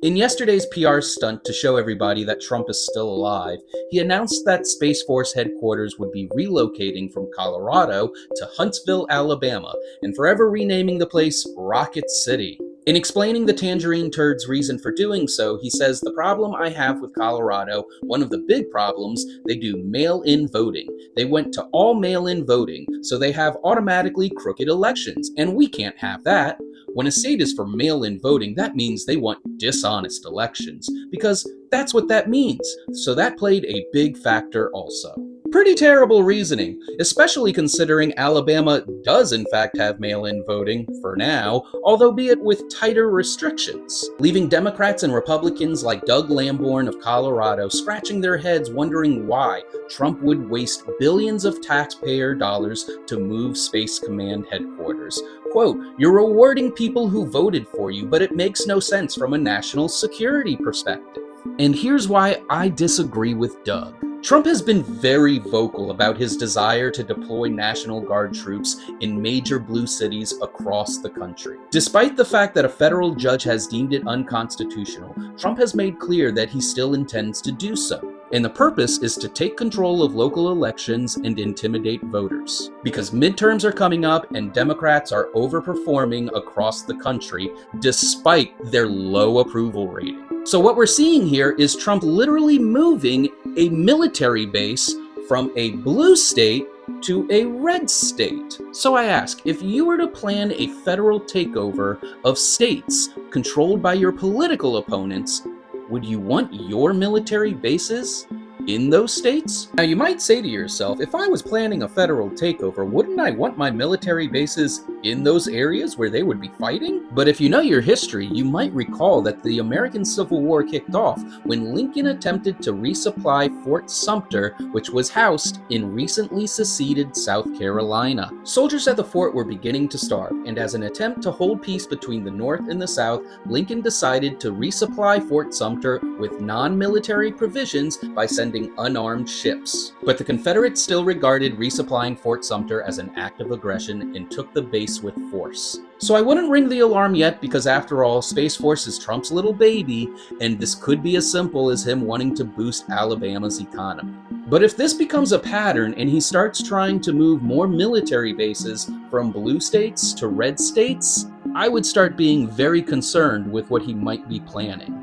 In yesterday's PR stunt to show everybody that Trump is still alive, he announced that Space Force headquarters would be relocating from Colorado to Huntsville, Alabama, and forever renaming the place Rocket City. In explaining the Tangerine Turd's reason for doing so, he says, "The problem I have with Colorado, one of the big problems, they do mail-in voting. They went to all mail-in voting, so they have automatically crooked elections, and we can't have that. When a state is for mail-in voting, that means they want dishonest elections, because that's what that means. So that played a big factor also." Pretty terrible reasoning, especially considering Alabama does in fact have mail-in voting, for now, although be it with tighter restrictions, leaving Democrats and Republicans like Doug Lamborn of Colorado scratching their heads wondering why Trump would waste billions of taxpayer dollars to move Space Command headquarters. Quote, "You're rewarding people who voted for you, but it makes no sense from a national security perspective." And here's why I disagree with Doug. Trump has been very vocal about his desire to deploy National Guard troops in major blue cities across the country. Despite the fact that a federal judge has deemed it unconstitutional, Trump has made clear that he still intends to do so. And the purpose is to take control of local elections and intimidate voters. Because midterms are coming up and Democrats are overperforming across the country despite their low approval rating. So what we're seeing here is Trump literally moving a military base from a blue state to a red state. So I ask, if you were to plan a federal takeover of states controlled by your political opponents, would you want your military bases in those states? Now you might say to yourself, if I was planning a federal takeover, wouldn't I want my military bases in those areas where they would be fighting? But if you know your history, you might recall that the American Civil War kicked off when Lincoln attempted to resupply Fort Sumter, which was housed in recently seceded South Carolina. Soldiers at the fort were beginning to starve, and as an attempt to hold peace between the North and the South, Lincoln decided to resupply Fort Sumter with non-military provisions by sending unarmed ships. But the Confederates still regarded resupplying Fort Sumter as an act of aggression and took the base with force. So I wouldn't ring the alarm yet, because after all, Space Force is Trump's little baby, and this could be as simple as him wanting to boost Alabama's economy. But if this becomes a pattern and he starts trying to move more military bases from blue states to red states, I would start being very concerned with what he might be planning.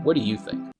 What do you think?